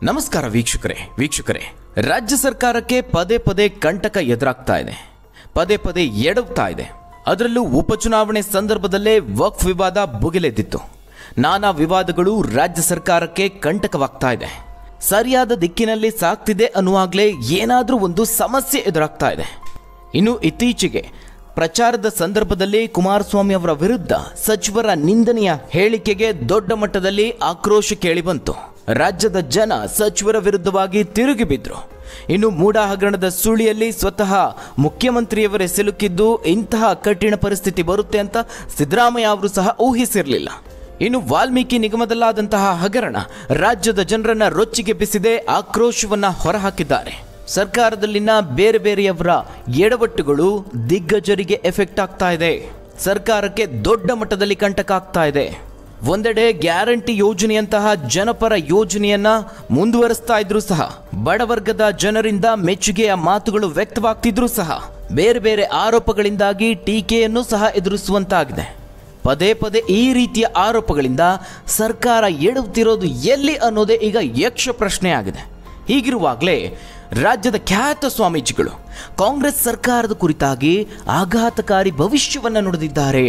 ನಮಸ್ಕಾರ ವೀಕ್ಷಕರೇ ರಾಜ್ಯ ಸರ್ಕಾರಕ್ಕೆ ಪದೇ ಪದೇ ಕಂಟಕ ಎದುರಾಗ್ತಾ ಇದೆ, ಪದೇ ಪದೇ ಎಡವ್ತಾ ಇದೆ. ಅದರಲ್ಲೂ ಉಪಚುನಾವಣೆ ಸಂದರ್ಭದಲ್ಲೇ ವಕ್ಫ್ ವಿವಾದ ಭುಗಿಲೆದ್ದಿತ್ತು. ನಾನಾ ವಿವಾದಗಳು ರಾಜ್ಯ ಸರ್ಕಾರಕ್ಕೆ ಕಂಟಕವಾಗ್ತಾ ಇದೆ. ಸರಿಯಾದ ದಿಕ್ಕಿನಲ್ಲಿ ಸಾಗ್ತಿದೆ ಅನ್ನುವಾಗಲೇ ಏನಾದರೂ ಒಂದು ಸಮಸ್ಯೆ ಎದುರಾಗ್ತಾ ಇದೆ. ಇನ್ನು ಇತ್ತೀಚೆಗೆ ಪ್ರಚಾರದ ಸಂದರ್ಭದಲ್ಲಿ ಕುಮಾರಸ್ವಾಮಿ ಅವರ ವಿರುದ್ಧ ಸಚಿವರ ನಿಂದನೆಯ ಹೇಳಿಕೆಗೆ ದೊಡ್ಡ ಮಟ್ಟದಲ್ಲಿ ಆಕ್ರೋಶ ಕೇಳಿಬಂತು. ರಾಜ್ಯದ ಜನ ಸಚಿವರ ವಿರುದ್ಧವಾಗಿ ತಿರುಗಿ ಬಿದ್ರು. ಇನ್ನು ಮೂಡ ಹಗರಣದ ಸುಳಿಯಲ್ಲಿ ಸ್ವತಃ ಮುಖ್ಯಮಂತ್ರಿಯವರೇ ಸಿಲುಕಿದ್ದು ಇಂತಹ ಕಠಿಣ ಪರಿಸ್ಥಿತಿ ಬರುತ್ತೆ ಅಂತ ಸಿದ್ದರಾಮಯ್ಯ ಅವರು ಸಹ ಊಹಿಸಿರಲಿಲ್ಲ. ಇನ್ನು ವಾಲ್ಮೀಕಿ ನಿಗಮದಲ್ಲಾದಂತಹ ಹಗರಣ ರಾಜ್ಯದ ಜನರನ್ನ ರೊಚ್ಚಿಗೆಬ್ಬಿಸಿದೆ, ಆಕ್ರೋಶವನ್ನ ಹೊರಹಾಕಿದ್ದಾರೆ. ಸರ್ಕಾರದಲ್ಲಿನ ಬೇರೆ ಬೇರೆಯವರ ಎಡವಟ್ಟುಗಳು ದಿಗ್ಗಜರಿಗೆ ಎಫೆಕ್ಟ್ ಆಗ್ತಾ ಇದೆ. ಸರ್ಕಾರಕ್ಕೆ ದೊಡ್ಡ ಮಟ್ಟದಲ್ಲಿ ಕಂಟಕ ಆಗ್ತಾ ಇದೆ. ಒಂದೆಡೆ ಗ್ಯಾರಂಟಿ ಯೋಜನೆಯಂತಹ ಜನಪರ ಯೋಜನೆಯನ್ನ ಮುಂದುವರಿಸ್ತಾ ಇದ್ರೂ ಸಹ ಬಡವರ್ಗದ ಜನರಿಂದ ಮೆಚ್ಚುಗೆಯ ಮಾತುಗಳು ವ್ಯಕ್ತವಾಗ್ತಿದ್ರೂ ಸಹ ಬೇರೆ ಬೇರೆ ಆರೋಪಗಳಿಂದಾಗಿ ಟೀಕೆಯನ್ನು ಸಹ ಎದುರಿಸುವಂತಾಗಿದೆ. ಪದೇ ಪದೇ ಈ ರೀತಿಯ ಆರೋಪಗಳಿಂದ ಸರ್ಕಾರ ಎಡುತ್ತಿರೋದು ಎಲ್ಲಿ ಅನ್ನೋದೇ ಈಗ ಯಕ್ಷ ಪ್ರಶ್ನೆಯಾಗಿದೆ. ಹೀಗಿರುವಾಗಲೇ ರಾಜ್ಯದ ಖ್ಯಾತ ಸ್ವಾಮೀಜಿಗಳು ಕಾಂಗ್ರೆಸ್ ಸರ್ಕಾರದ ಕುರಿತಾಗಿ ಆಘಾತಕಾರಿ ಭವಿಷ್ಯವನ್ನು ನುಡಿದಿದ್ದಾರೆ.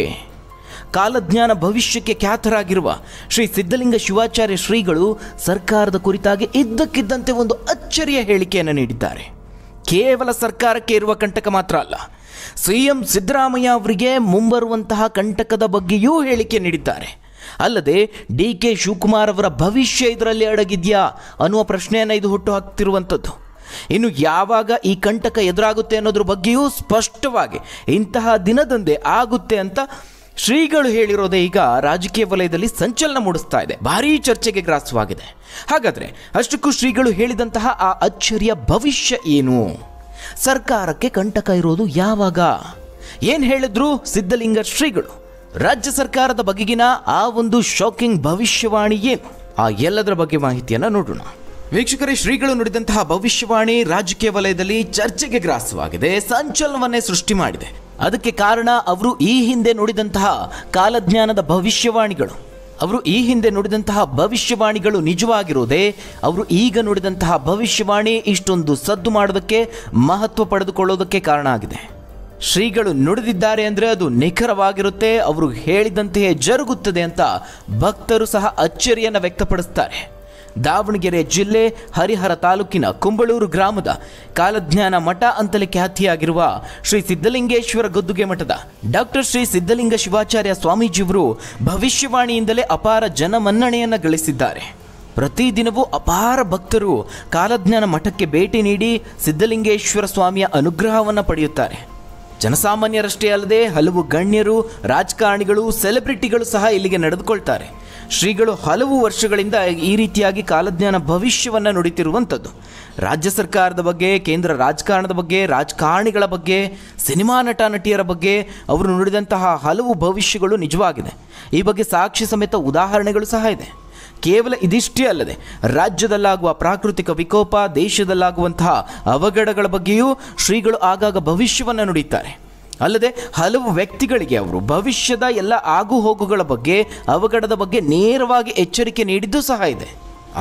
ಕಾಲಜ್ಞಾನ ಭವಿಷ್ಯಕ್ಕೆ ಖ್ಯಾತರಾಗಿರುವ ಶ್ರೀ ಸಿದ್ಧಲಿಂಗ ಶಿವಾಚಾರ್ಯ ಶ್ರೀಗಳು ಸರ್ಕಾರದ ಕುರಿತಾಗಿ ಇದ್ದಕ್ಕಿದ್ದಂತೆ ಒಂದು ಅಚ್ಚರಿಯ ಹೇಳಿಕೆಯನ್ನು ನೀಡಿದ್ದಾರೆ. ಕೇವಲ ಸರ್ಕಾರಕ್ಕೆ ಇರುವ ಕಂಟಕ ಮಾತ್ರ ಅಲ್ಲ, ಸಿಎಂ ಸಿದ್ದರಾಮಯ್ಯ ಅವರಿಗೆ ಮುಂಬರುವಂತಹ ಕಂಟಕದ ಬಗ್ಗೆಯೂ ಹೇಳಿಕೆ ನೀಡಿದ್ದಾರೆ. ಅಲ್ಲದೆ ಡಿ.ಕೆ. ಶಿವಕುಮಾರ್ ಅವರ ಭವಿಷ್ಯ ಇದರಲ್ಲಿ ಅಡಗಿದ್ಯಾ ಅನ್ನುವ ಪ್ರಶ್ನೆಯನ್ನು ಇದು ಹುಟ್ಟು ಹಾಕ್ತಿರುವಂಥದ್ದು. ಇನ್ನು ಯಾವಾಗ ಈ ಕಂಟಕ ಎದುರಾಗುತ್ತೆ ಅನ್ನೋದ್ರ ಬಗ್ಗೆಯೂ ಸ್ಪಷ್ಟವಾಗಿ ಇಂತಹ ದಿನದಂದೇ ಆಗುತ್ತೆ ಅಂತ ಶ್ರೀಗಳು ಹೇಳಿರೋದೇ ಈಗ ರಾಜಕೀಯ ವಲಯದಲ್ಲಿ ಸಂಚಲನ ಮೂಡಿಸ್ತಾ ಇದೆ, ಭಾರೀ ಚರ್ಚೆಗೆ ಗ್ರಾಸವಾಗಿದೆ. ಹಾಗಾದರೆ ಅಷ್ಟಕ್ಕೂ ಶ್ರೀಗಳು ಹೇಳಿದಂತಹ ಆ ಅಚ್ಚರಿಯ ಭವಿಷ್ಯ ಏನು? ಸರ್ಕಾರಕ್ಕೆ ಕಂಟಕ ಇರೋದು ಯಾವಾಗ? ಏನು ಹೇಳಿದ್ರು ಸಿದ್ಧಲಿಂಗ ಶ್ರೀಗಳು? ರಾಜ್ಯ ಸರ್ಕಾರದ ಬಗೆಗಿನ ಆ ಒಂದು ಶಾಕಿಂಗ್ ಭವಿಷ್ಯವಾಣಿ ಏನು? ಆ ಎಲ್ಲದರ ಬಗ್ಗೆ ಮಾಹಿತಿಯನ್ನು ನೋಡೋಣ. ವೀಕ್ಷಕರೇ, ಶ್ರೀಗಳು ನುಡಿದಂತಹ ಭವಿಷ್ಯವಾಣಿ ರಾಜಕೀಯ ವಲಯದಲ್ಲಿ ಚರ್ಚೆಗೆ ಗ್ರಾಸವಾಗಿದೆ, ಸಂಚಲನವನ್ನೇ ಸೃಷ್ಟಿ ಮಾಡಿದೆ. ಅದಕ್ಕೆ ಕಾರಣ ಅವರು ಈ ಹಿಂದೆ ನುಡಿದಂತಹ ಕಾಲಜ್ಞಾನದ ಭವಿಷ್ಯವಾಣಿಗಳು. ಅವರು ಈ ಹಿಂದೆ ನುಡಿದಂತಹ ಭವಿಷ್ಯವಾಣಿಗಳು ನಿಜವಾಗಿರೋದೇ ಅವರು ಈಗ ನುಡಿದಂತಹ ಭವಿಷ್ಯವಾಣಿ ಇಷ್ಟೊಂದು ಸದ್ದು ಮಾಡೋದಕ್ಕೆ, ಮಹತ್ವ ಪಡೆದುಕೊಳ್ಳೋದಕ್ಕೆ ಕಾರಣ ಆಗಿದೆ. ಶ್ರೀಗಳು ನುಡಿದಿದ್ದಾರೆ ಅಂದರೆ ಅದು ನಿಖರವಾಗಿರುತ್ತೆ, ಅವರು ಹೇಳಿದಂತೆಯೇ ಜರುಗುತ್ತದೆ ಅಂತ ಭಕ್ತರು ಸಹ ಅಚ್ಚರಿಯನ್ನು ವ್ಯಕ್ತಪಡಿಸ್ತಾರೆ. ದಾವಣಗೆರೆ ಜಿಲ್ಲೆ ಹರಿಹರ ತಾಲೂಕಿನ ಕುಂಬಳೂರು ಗ್ರಾಮದ ಕಾಲಜ್ಞಾನ ಮಠ ಅಂತಲೇ ಖ್ಯಾತಿಯಾಗಿರುವ ಶ್ರೀ ಸಿದ್ಧಲಿಂಗೇಶ್ವರ ಗದ್ದುಗೆ ಮಠದ ಡಾಕ್ಟರ್ ಶ್ರೀ ಸಿದ್ಧಲಿಂಗ ಶಿವಾಚಾರ್ಯ ಸ್ವಾಮೀಜಿಯವರು ಭವಿಷ್ಯವಾಣಿಯಿಂದಲೇ ಅಪಾರ ಜನಮನ್ನಣೆಯನ್ನು ಗಳಿಸಿದ್ದಾರೆ. ಪ್ರತಿದಿನವೂ ಅಪಾರ ಭಕ್ತರು ಕಾಲಜ್ಞಾನ ಮಠಕ್ಕೆ ಭೇಟಿ ನೀಡಿ ಸಿದ್ಧಲಿಂಗೇಶ್ವರ ಸ್ವಾಮಿಯ ಅನುಗ್ರಹವನ್ನು ಪಡೆಯುತ್ತಾರೆ. ಜನಸಾಮಾನ್ಯರಷ್ಟೇ ಅಲ್ಲದೆ ಹಲವು ಗಣ್ಯರು, ರಾಜಕಾರಣಿಗಳು, ಸೆಲೆಬ್ರಿಟಿಗಳು ಸಹ ಇಲ್ಲಿಗೆ ನಡೆದುಕೊಳ್ತಾರೆ. ಶ್ರೀಗಳು ಹಲವು ವರ್ಷಗಳಿಂದ ಈ ರೀತಿಯಾಗಿ ಕಾಲಜ್ಞಾನ ಭವಿಷ್ಯವನ್ನು ನುಡಿತಿರುವಂಥದ್ದು. ರಾಜ್ಯ ಸರ್ಕಾರದ ಬಗ್ಗೆ, ಕೇಂದ್ರ ರಾಜಕಾರಣದ ಬಗ್ಗೆ, ರಾಜಕಾರಣಿಗಳ ಬಗ್ಗೆ, ಸಿನಿಮಾ ನಟ ನಟಿಯರ ಬಗ್ಗೆ ಅವರು ನುಡಿದಂತಹ ಹಲವು ಭವಿಷ್ಯಗಳು ನಿಜವಾಗಿದೆ. ಈ ಬಗ್ಗೆ ಸಾಕ್ಷಿ ಸಮೇತ ಉದಾಹರಣೆಗಳು ಸಹ ಇದೆ. ಕೇವಲ ಇದಿಷ್ಟೇ ಅಲ್ಲದೆ ರಾಜ್ಯದಲ್ಲಾಗುವ ಪ್ರಾಕೃತಿಕ ವಿಕೋಪ, ದೇಶದಲ್ಲಾಗುವಂತಹ ಅವಘಡಗಳ ಬಗ್ಗೆಯೂ ಶ್ರೀಗಳು ಆಗಾಗ ಭವಿಷ್ಯವನ್ನು ನುಡಿತಾರೆ. ಅಲ್ಲದೆ ಹಲವು ವ್ಯಕ್ತಿಗಳಿಗೆ ಅವರು ಭವಿಷ್ಯದ ಎಲ್ಲ ಆಗು ಹೋಗುಗಳ ಬಗ್ಗೆ, ಅವಘಡದ ಬಗ್ಗೆ ನೇರವಾಗಿ ಎಚ್ಚರಿಕೆ ನೀಡಿದ್ದು ಸಹ ಇದೆ.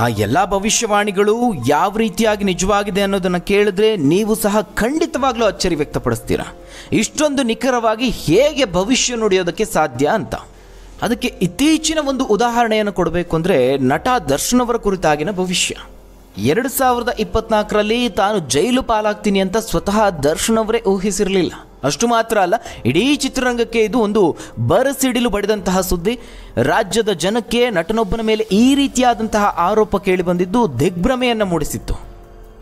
ಆ ಎಲ್ಲ ಭವಿಷ್ಯವಾಣಿಗಳು ಯಾವ ರೀತಿಯಾಗಿ ನಿಜವಾಗಿದೆ ಅನ್ನೋದನ್ನು ಕೇಳಿದ್ರೆ ನೀವು ಸಹ ಖಂಡಿತವಾಗ್ಲೂ ಅಚ್ಚರಿ ವ್ಯಕ್ತಪಡಿಸ್ತೀರಾ. ಇಷ್ಟೊಂದು ನಿಖರವಾಗಿ ಹೇಗೆ ಭವಿಷ್ಯ ನುಡಿಯೋದಕ್ಕೆ ಸಾಧ್ಯ ಅಂತ. ಅದಕ್ಕೆ ಇತ್ತೀಚಿನ ಒಂದು ಉದಾಹರಣೆಯನ್ನು ಕೊಡಬೇಕು ಅಂದರೆ ನಟ ದರ್ಶನ್ ಅವರ ಕುರಿತಾಗಿನ ಭವಿಷ್ಯ. 2024ರಲ್ಲಿ ತಾನು ಜೈಲು ಪಾಲಾಗ್ತೀನಿ ಅಂತ ಸ್ವತಃ ದರ್ಶನ್ ಅವರೇ ಊಹಿಸಿರಲಿಲ್ಲ. ಅಷ್ಟು ಮಾತ್ರ ಅಲ್ಲ, ಇಡೀ ಚಿತ್ರರಂಗಕ್ಕೆ ಇದು ಒಂದು ಬರಸಿಡಿಲು ಬಡಿದಂತಹ ಸುದ್ದಿ. ರಾಜ್ಯದ ಜನಕ್ಕೆ ನಟನೊಬ್ಬನ ಮೇಲೆ ಈ ರೀತಿಯಾದಂತಹ ಆರೋಪ ಕೇಳಿಬಂದಿದ್ದು ದಿಗ್ಭ್ರಮೆಯನ್ನು ಮೂಡಿಸಿತ್ತು.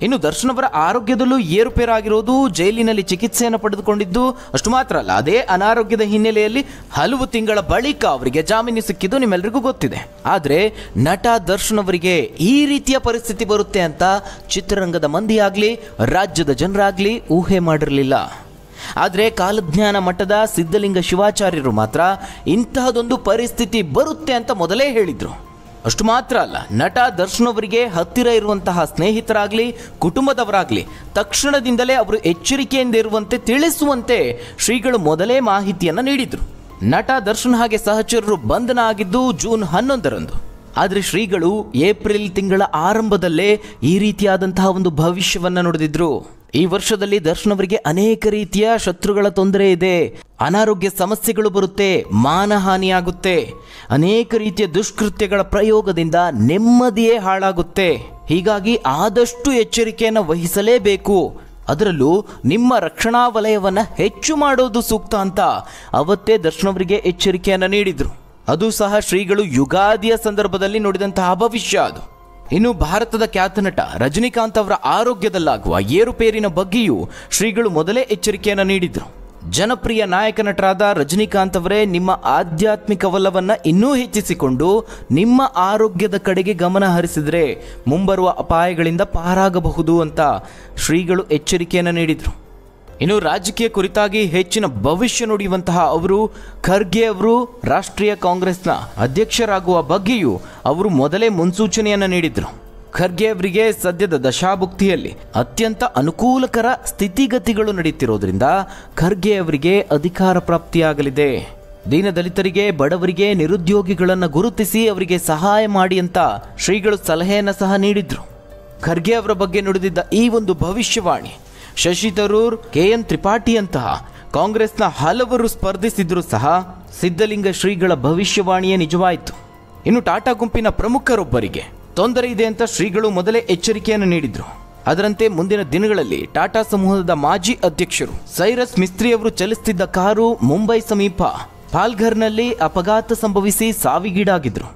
ಇನ್ನು ದರ್ಶನ್ ಅವರ ಆರೋಗ್ಯದಲ್ಲೂ ಏರುಪೇರಾಗಿರೋದು, ಜೈಲಿನಲ್ಲಿ ಚಿಕಿತ್ಸೆಯನ್ನು ಪಡೆದುಕೊಂಡಿದ್ದು, ಅಷ್ಟು ಮಾತ್ರ ಅಲ್ಲ, ಅದೇ ಅನಾರೋಗ್ಯದ ಹಿನ್ನೆಲೆಯಲ್ಲಿ ಹಲವು ತಿಂಗಳ ಬಳಿಕ ಅವರಿಗೆ ಜಾಮೀನು ಸಿಕ್ಕಿದ್ದು ನಿಮ್ಮೆಲ್ಲರಿಗೂ ಗೊತ್ತಿದೆ. ಆದರೆ ನಟ ದರ್ಶನ್ ಅವರಿಗೆ ಈ ರೀತಿಯ ಪರಿಸ್ಥಿತಿ ಬರುತ್ತೆ ಅಂತ ಚಿತ್ರರಂಗದ ಮಂದಿಯಾಗಲಿ, ರಾಜ್ಯದ ಜನರಾಗಲಿ ಊಹೆ ಮಾಡಿರಲಿಲ್ಲ. ಆದರೆ ಕಾಲಜ್ಞಾನ ಮಠದ ಸಿದ್ಧಲಿಂಗ ಶಿವಾಚಾರ್ಯರು ಮಾತ್ರ ಇಂತಹದೊಂದು ಪರಿಸ್ಥಿತಿ ಬರುತ್ತೆ ಅಂತ ಮೊದಲೇ ಹೇಳಿದ್ರು. ಅಷ್ಟು ಮಾತ್ರ ಅಲ್ಲ, ನಟ ದರ್ಶನ್ ಅವರಿಗೆ ಹತ್ತಿರ ಇರುವಂತಹ ಸ್ನೇಹಿತರಾಗಲಿ, ಕುಟುಂಬದವರಾಗಲಿ ತಕ್ಷಣದಿಂದಲೇ ಅವರು ಎಚ್ಚರಿಕೆಯಿಂದ ಇರುವಂತೆ ತಿಳಿಸುವಂತೆ ಶ್ರೀಗಳು ಮೊದಲೇ ಮಾಹಿತಿಯನ್ನು ನೀಡಿದರು. ನಟ ದರ್ಶನ್ ಹಾಗೆ ಸಹಚರರು ಬಂಧನ ಆಗಿದ್ದು ಜೂನ್ 11ರಂದು. ಆದರೆ ಶ್ರೀಗಳು ಏಪ್ರಿಲ್ ತಿಂಗಳ ಆರಂಭದಲ್ಲೇ ಈ ರೀತಿಯಾದಂತಹ ಒಂದು ಭವಿಷ್ಯವನ್ನ ನುಡಿದಿದ್ರು. ಈ ವರ್ಷದಲ್ಲಿ ದರ್ಶನ್ ಅವರಿಗೆ ಅನೇಕ ರೀತಿಯ ಶತ್ರುಗಳ ತೊಂದರೆ ಇದೆ, ಅನಾರೋಗ್ಯ ಸಮಸ್ಯೆಗಳು ಬರುತ್ತೆ, ಮಾನಹಾನಿಯಾಗುತ್ತೆ, ಅನೇಕ ರೀತಿಯ ದುಷ್ಕೃತ್ಯಗಳ ಪ್ರಯೋಗದಿಂದ ನೆಮ್ಮದಿಯೇ ಹಾಳಾಗುತ್ತೆ. ಹೀಗಾಗಿ ಆದಷ್ಟು ಎಚ್ಚರಿಕೆಯನ್ನು ವಹಿಸಲೇಬೇಕು, ಅದರಲ್ಲೂ ನಿಮ್ಮ ರಕ್ಷಣಾ ವಲಯವನ್ನು ಹೆಚ್ಚು ಮಾಡೋದು ಸೂಕ್ತ ಅಂತ ಅವತ್ತೇ ದರ್ಶನ್ ಅವರಿಗೆ ಎಚ್ಚರಿಕೆಯನ್ನು ನೀಡಿದ್ರು. ಅದು ಸಹ ಶ್ರೀಗಳು ಯುಗಾದಿಯ ಸಂದರ್ಭದಲ್ಲಿ ನುಡಿದಂತಹ ಭವಿಷ್ಯ ಅದು. ಇನ್ನು ಭಾರತದ ಖ್ಯಾತ ನಟ ರಜನಿಕಾಂತ್ ಅವರ ಆರೋಗ್ಯದಲ್ಲಾಗುವ ಏರುಪೇರಿನ ಬಗ್ಗೆಯೂ ಶ್ರೀಗಳು ಮೊದಲೇ ಎಚ್ಚರಿಕೆಯನ್ನು ನೀಡಿದ್ರು. ಜನಪ್ರಿಯ ನಾಯಕ ನಟರಾದ ರಜನಿಕಾಂತ್ ಅವರೇ ನಿಮ್ಮ ಆಧ್ಯಾತ್ಮಿಕ ಒಲವನ್ನು ಇನ್ನೂ ಹೆಚ್ಚಿಸಿಕೊಂಡು ನಿಮ್ಮ ಆರೋಗ್ಯದ ಕಡೆಗೆ ಗಮನ ಹರಿಸಿದರೆ ಮುಂಬರುವ ಅಪಾಯಗಳಿಂದ ಪಾರಾಗಬಹುದು ಅಂತ ಶ್ರೀಗಳು ಎಚ್ಚರಿಕೆಯನ್ನು ನೀಡಿದರು. ಇನ್ನು ರಾಜಕೀಯ ಕುರಿತಾಗಿ ಹೆಚ್ಚಿನ ಭವಿಷ್ಯ ನುಡಿಯುವಂತಹ ಅವರು ಖರ್ಗೆ ಅವರು ರಾಷ್ಟ್ರೀಯ ಕಾಂಗ್ರೆಸ್ನ ಅಧ್ಯಕ್ಷರಾಗುವ ಬಗ್ಗೆಯೂ ಅವರು ಮೊದಲೇ ಮುನ್ಸೂಚನೆಯನ್ನು ನೀಡಿದರು. ಖರ್ಗೆ ಅವರಿಗೆ ಸದ್ಯದ ದಶಾಭುಕ್ತಿಯಲ್ಲಿ ಅತ್ಯಂತ ಅನುಕೂಲಕರ ಸ್ಥಿತಿಗತಿಗಳು ನಡೆಯುತ್ತಿರೋದ್ರಿಂದ ಖರ್ಗೆ ಅವರಿಗೆ ಅಧಿಕಾರ ಪ್ರಾಪ್ತಿಯಾಗಲಿದೆ. ದೀನದಲಿತರಿಗೆ, ಬಡವರಿಗೆ, ನಿರುದ್ಯೋಗಿಗಳನ್ನು ಗುರುತಿಸಿ ಅವರಿಗೆ ಸಹಾಯ ಮಾಡಿ ಅಂತ ಶ್ರೀಗಳು ಸಲಹೆಯನ್ನು ಸಹ ನೀಡಿದ್ರು. ಖರ್ಗೆ ಅವರ ಬಗ್ಗೆ ನುಡಿದಿದ್ದ ಈ ಒಂದು ಭವಿಷ್ಯವಾಣಿ ಶಶಿ ತರೂರ್, KN ತ್ರಿಪಾಠಿಯಂತಹ ಕಾಂಗ್ರೆಸ್ನ ಹಲವರು ಸ್ಪರ್ಧಿಸಿದ್ರು ಸಹ ಸಿದ್ಧಲಿಂಗ ಶ್ರೀಗಳ ಭವಿಷ್ಯವಾಣಿಯೇ ನಿಜವಾಯಿತು. ಇನ್ನು ಟಾಟಾ ಗುಂಪಿನ ಪ್ರಮುಖರೊಬ್ಬರಿಗೆ ತೊಂದರೆ ಇದೆ ಅಂತ ಶ್ರೀಗಳು ಮೊದಲೇ ಎಚ್ಚರಿಕೆಯನ್ನು ನೀಡಿದ್ರು. ಅದರಂತೆ ಮುಂದಿನ ದಿನಗಳಲ್ಲಿ ಟಾಟಾ ಸಮೂಹದ ಮಾಜಿ ಅಧ್ಯಕ್ಷರು ಸೈರಸ್ ಮಿಸ್ತ್ರಿ ಅವರು ಚಲಿಸುತ್ತಿದ್ದ ಕಾರು ಮುಂಬೈ ಸಮೀಪ ಪಾಲ್ಘರ್ನಲ್ಲಿ ಅಪಘಾತ ಸಂಭವಿಸಿ ಸಾವಿಗೀಡಾಗಿದ್ರು.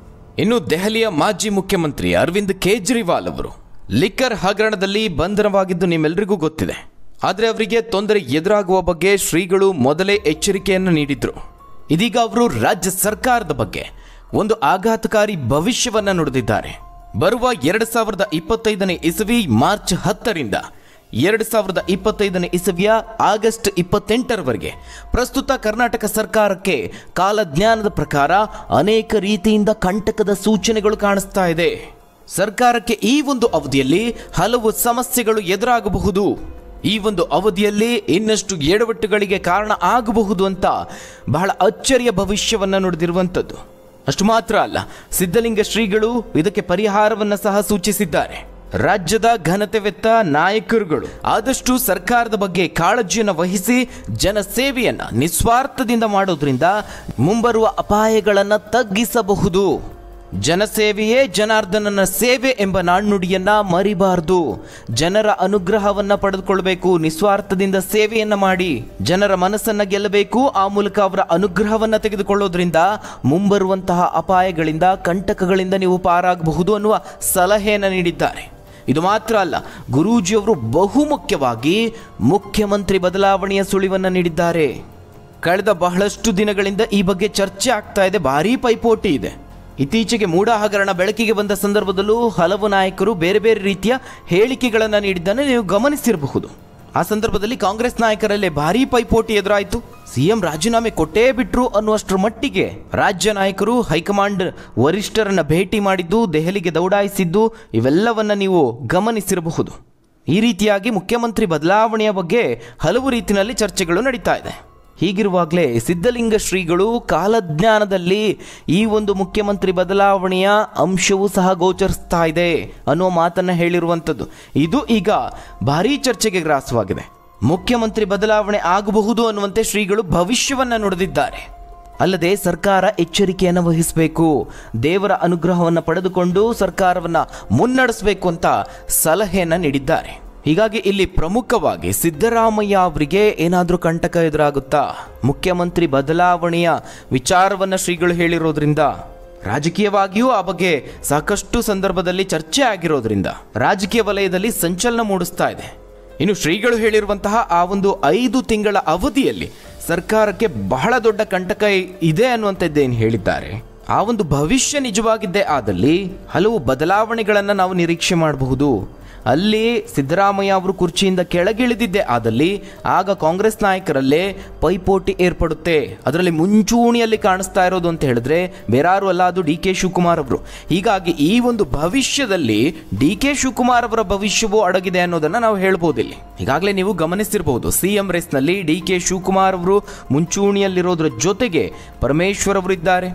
ಇನ್ನು ದೆಹಲಿಯ ಮಾಜಿ ಮುಖ್ಯಮಂತ್ರಿ ಅರವಿಂದ್ ಕೇಜ್ರಿವಾಲ್ ಅವರು ಲಿಕ್ಕರ್ ಹಗರಣದಲ್ಲಿ ಬಂಧನವಾಗಿದ್ದು ನಿಮ್ಮೆಲ್ಲರಿಗೂ ಗೊತ್ತಿದೆ. ಆದರೆ ಅವರಿಗೆ ತೊಂದರೆ ಎದುರಾಗುವ ಬಗ್ಗೆ ಶ್ರೀಗಳು ಮೊದಲೇ ಎಚ್ಚರಿಕೆಯನ್ನು ನೀಡಿದ್ರು. ಇದೀಗ ಅವರು ರಾಜ್ಯ ಸರ್ಕಾರದ ಬಗ್ಗೆ ಒಂದು ಆಘಾತಕಾರಿ ಭವಿಷ್ಯವನ್ನು ನುಡಿದಿದ್ದಾರೆ. ಬರುವ 2025ನೇ ಇಸವಿ ಮಾರ್ಚ್ 10ರಿಂದ 2025ನೇ ಇಸವಿಯ ಆಗಸ್ಟ್ 28ರವರೆಗೆ ಪ್ರಸ್ತುತ ಕರ್ನಾಟಕ ಸರ್ಕಾರಕ್ಕೆ ಕಾಲಜ್ಞಾನದ ಪ್ರಕಾರ ಅನೇಕ ರೀತಿಯಿಂದ ಕಂಟಕದ ಸೂಚನೆಗಳು ಕಾಣಿಸ್ತಾ ಇದೆ. ಸರ್ಕಾರಕ್ಕೆ ಈ ಒಂದು ಅವಧಿಯಲ್ಲಿ ಹಲವು ಸಮಸ್ಯೆಗಳು ಎದುರಾಗಬಹುದು, ಈ ಒಂದು ಅವಧಿಯಲ್ಲಿ ಇನ್ನಷ್ಟು ಎಡವಟ್ಟುಗಳಿಗೆ ಕಾರಣ ಆಗಬಹುದು ಅಂತ ಬಹಳ ಅಚ್ಚರಿಯ ಭವಿಷ್ಯವನ್ನು ನುಡಿದಿರುವಂಥದ್ದು. ಅಷ್ಟು ಮಾತ್ರ ಅಲ್ಲ, ಸಿದ್ಧಲಿಂಗ ಶ್ರೀಗಳು ಇದಕ್ಕೆ ಪರಿಹಾರವನ್ನು ಸಹ ಸೂಚಿಸಿದ್ದಾರೆ. ರಾಜ್ಯದ ಘನತೆವೆತ್ತ ನಾಯಕರುಗಳು ಆದಷ್ಟು ಸರ್ಕಾರದ ಬಗ್ಗೆ ಕಾಳಜಿಯನ್ನು ವಹಿಸಿ ಜನಸೇವೆಯನ್ನು ನಿಸ್ವಾರ್ಥದಿಂದ ಮಾಡೋದ್ರಿಂದ ಮುಂಬರುವ ಅಪಾಯಗಳನ್ನು ತಗ್ಗಿಸಬಹುದು. ಜನಸೇವೆಯೇ ಜನಾರ್ದನನ ಸೇವೆ ಎಂಬ ನಾಣ್ಣುಡಿಯನ್ನ ಮರಿಬಾರದು. ಜನರ ಅನುಗ್ರಹವನ್ನ ಪಡೆದುಕೊಳ್ಳಬೇಕು, ನಿಸ್ವಾರ್ಥದಿಂದ ಸೇವೆಯನ್ನ ಮಾಡಿ ಜನರ ಮನಸ್ಸನ್ನ ಗೆಲ್ಲಬೇಕು. ಆ ಮೂಲಕ ಅವರ ಅನುಗ್ರಹವನ್ನ ತೆಗೆದುಕೊಳ್ಳೋದ್ರಿಂದ ಮುಂಬರುವಂತಹ ಅಪಾಯಗಳಿಂದ, ಕಂಟಕಗಳಿಂದ ನೀವು ಪಾರಾಗಬಹುದು ಅನ್ನುವ ಸಲಹೆಯನ್ನು ನೀಡಿದ್ದಾರೆ. ಇದು ಮಾತ್ರ ಅಲ್ಲ, ಗುರೂಜಿಯವರು ಬಹುಮುಖ್ಯವಾಗಿ ಮುಖ್ಯಮಂತ್ರಿ ಬದಲಾವಣೆಯ ಸುಳಿವನ್ನು ನೀಡಿದ್ದಾರೆ. ಕಳೆದ ಬಹಳಷ್ಟು ದಿನಗಳಿಂದ ಈ ಬಗ್ಗೆ ಚರ್ಚೆ ಆಗ್ತಾ ಇದೆ, ಭಾರೀ ಪೈಪೋಟಿ ಇದೆ. ಇತ್ತೀಚೆಗೆ ಮೂಡ ಹಗರಣ ಬೆಳಕಿಗೆ ಬಂದ ಸಂದರ್ಭದಲ್ಲೂ ಹಲವು ನಾಯಕರು ಬೇರೆ ಬೇರೆ ರೀತಿಯ ಹೇಳಿಕೆಗಳನ್ನು ನೀಡಿದ್ದನ್ನು ನೀವು ಗಮನಿಸಿರಬಹುದು. ಆ ಸಂದರ್ಭದಲ್ಲಿ ಕಾಂಗ್ರೆಸ್ ನಾಯಕರಲ್ಲೇ ಭಾರೀ ಪೈಪೋಟಿ ಎದುರಾಯಿತು. ಸಿಎಂ ರಾಜೀನಾಮೆ ಕೊಟ್ಟೇ ಬಿಟ್ರು ಅನ್ನುವಷ್ಟರ ಮಟ್ಟಿಗೆ ರಾಜ್ಯ ನಾಯಕರು ಹೈಕಮಾಂಡ್ ವರಿಷ್ಠರನ್ನ ಭೇಟಿ ಮಾಡಿದ್ದು, ದೆಹಲಿಗೆ ದೌಡಾಯಿಸಿದ್ದು ಇವೆಲ್ಲವನ್ನ ನೀವು ಗಮನಿಸಿರಬಹುದು. ಈ ರೀತಿಯಾಗಿ ಮುಖ್ಯಮಂತ್ರಿ ಬದಲಾವಣೆಯ ಬಗ್ಗೆ ಹಲವು ರೀತಿಯಲ್ಲಿ ಚರ್ಚೆಗಳು ನಡೀತಾ ಇದೆ. ಹೀಗಿರುವಾಗಲೇ ಸಿದ್ಧಲಿಂಗ ಶ್ರೀಗಳು ಕಾಲಜ್ಞಾನದಲ್ಲಿ ಈ ಒಂದು ಮುಖ್ಯಮಂತ್ರಿ ಬದಲಾವಣೆಯ ಅಂಶವೂ ಸಹ ಗೋಚರಿಸ್ತಾ ಇದೆ ಅನ್ನೋ ಮಾತನ್ನು ಹೇಳಿರುವಂಥದ್ದು. ಇದು ಈಗ ಭಾರೀ ಚರ್ಚೆಗೆ ಗ್ರಾಸವಾಗಿದೆ. ಮುಖ್ಯಮಂತ್ರಿ ಬದಲಾವಣೆ ಆಗಬಹುದು ಅನ್ನುವಂತೆ ಶ್ರೀಗಳು ಭವಿಷ್ಯವನ್ನು ನುಡಿದಿದ್ದಾರೆ. ಅಲ್ಲದೆ ಸರ್ಕಾರ ಎಚ್ಚರಿಕೆಯನ್ನು ವಹಿಸಬೇಕು, ದೇವರ ಅನುಗ್ರಹವನ್ನು ಪಡೆದುಕೊಂಡು ಸರ್ಕಾರವನ್ನು ಮುನ್ನಡೆಸಬೇಕು ಅಂತ ಸಲಹೆಯನ್ನು ನೀಡಿದ್ದಾರೆ. ಹೀಗಾಗಿ ಇಲ್ಲಿ ಪ್ರಮುಖವಾಗಿ ಸಿದ್ದರಾಮಯ್ಯ ಅವರಿಗೆ ಏನಾದರೂ ಕಂಟಕ ಎದುರಾಗುತ್ತಾ? ಮುಖ್ಯಮಂತ್ರಿ ಬದಲಾವಣೆಯ ವಿಚಾರವನ್ನು ಶ್ರೀಗಳು ಹೇಳಿರೋದ್ರಿಂದ ರಾಜಕೀಯವಾಗಿಯೂ ಆ ಬಗ್ಗೆ ಸಾಕಷ್ಟು ಸಂದರ್ಭದಲ್ಲಿ ಚರ್ಚೆ ಆಗಿರೋದ್ರಿಂದ ರಾಜಕೀಯ ವಲಯದಲ್ಲಿ ಸಂಚಲನ ಮೂಡಿಸ್ತಾ ಇದೆ. ಇನ್ನು ಶ್ರೀಗಳು ಹೇಳಿರುವಂತಹ ಆ ಒಂದು 5 ತಿಂಗಳ ಅವಧಿಯಲ್ಲಿ ಸರ್ಕಾರಕ್ಕೆ ಬಹಳ ದೊಡ್ಡ ಕಂಟಕ ಇದೆ ಅನ್ನುವಂಥದ್ದೇನು ಹೇಳಿದ್ದಾರೆ. ಆ ಒಂದು ಭವಿಷ್ಯ ನಿಜವಾಗಿದ್ದೇ ಆದಲ್ಲಿ ಹಲವು ಬದಲಾವಣೆಗಳನ್ನು ನಾವು ನಿರೀಕ್ಷೆ ಮಾಡಬಹುದು. ಅಲ್ಲಿ ಸಿದ್ದರಾಮಯ್ಯ ಅವರು ಕುರ್ಚಿಯಿಂದ ಕೆಳಗಿಳಿದಿದ್ದೇ ಆದಲ್ಲಿ ಆಗ ಕಾಂಗ್ರೆಸ್ ನಾಯಕರಲ್ಲೇ ಪೈಪೋಟಿ ಏರ್ಪಡುತ್ತೆ. ಅದರಲ್ಲಿ ಮುಂಚೂಣಿಯಲ್ಲಿ ಕಾಣಿಸ್ತಾ ಇರೋದು ಅಂತ ಹೇಳಿದ್ರೆ ಬೇರಾರು ಅಲ್ಲ, ಅದು DK ಶಿವಕುಮಾರ್ ಅವರು. ಹೀಗಾಗಿ ಈ ಒಂದು ಭವಿಷ್ಯದಲ್ಲಿ DK ಶಿವಕುಮಾರ್ ಅವರ ಭವಿಷ್ಯವೂ ಅಡಗಿದೆ ಅನ್ನೋದನ್ನ ನಾವು ಹೇಳ್ಬೋದಿಲ್ಲಿ. ಈಗಾಗಲೇ ನೀವು ಗಮನಿಸಿರಬಹುದು, CM ರೇಸ್ನಲ್ಲಿ DK ಶಿವಕುಮಾರ್ ಅವರು ಮುಂಚೂಣಿಯಲ್ಲಿರೋದ್ರ ಜೊತೆಗೆ ಪರಮೇಶ್ವರ್ ಅವರು ಇದ್ದಾರೆ.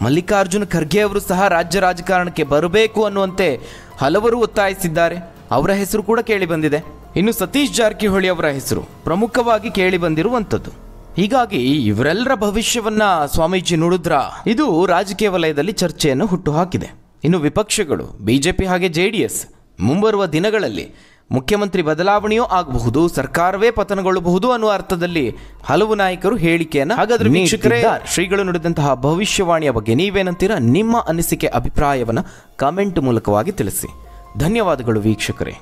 ಮಲ್ಲಿಕಾರ್ಜುನ ಖರ್ಗೆ ಅವರು ಸಹ ರಾಜ್ಯ ರಾಜಕಾರಣಕ್ಕೆ ಬರಬೇಕು ಅನ್ನುವಂತೆ ಹಲವರು ಒತ್ತಾಯಿಸಿದ್ದಾರೆ. ಅವರ ಹೆಸರು ಕೂಡ ಕೇಳಿ ಬಂದಿದೆ. ಇನ್ನು ಸತೀಶ್ ಜಾರಕಿಹೊಳಿ ಅವರ ಹೆಸರು ಪ್ರಮುಖವಾಗಿ ಕೇಳಿ ಬಂದಿರುವಂಥದ್ದು. ಹೀಗಾಗಿ ಇವರೆಲ್ಲರ ಭವಿಷ್ಯವನ್ನ ಸ್ವಾಮೀಜಿ ನುಡಿದ್ರ ಇದು ರಾಜಕೀಯ ವಲಯದಲ್ಲಿ ಚರ್ಚೆಯನ್ನು ಹುಟ್ಟುಹಾಕಿದೆ. ಇನ್ನು ವಿಪಕ್ಷಗಳು ಬಿಜೆಪಿ ಹಾಗೆ ಜೆಡಿಎಸ್ ಮುಂಬರುವ ದಿನಗಳಲ್ಲಿ ಮುಖ್ಯಮಂತ್ರಿ ಬದಲಾವಣೆಯೂ ಆಗಬಹುದು, ಸರ್ಕಾರವೇ ಪತನಗೊಳ್ಳಬಹುದು ಅನ್ನುವ ಅರ್ಥದಲ್ಲಿ ಹಲವು ನಾಯಕರು ಹೇಳಿಕೆಯನ್ನು ಹಾಗಾದ್ರೆ ವೀಕ್ಷಕರೇ ಶ್ರೀಗಳು ನುಡಿದಂತಹ ಭವಿಷ್ಯವಾಣಿಯ ಬಗ್ಗೆ ನೀವೇನಂತೀರಾ? ನಿಮ್ಮ ಅನಿಸಿಕೆ ಅಭಿಪ್ರಾಯವನ್ನು ಕಾಮೆಂಟ್ ಮೂಲಕವಾಗಿ ತಿಳಿಸಿ. ಧನ್ಯವಾದಗಳು ವೀಕ್ಷಕರೇ.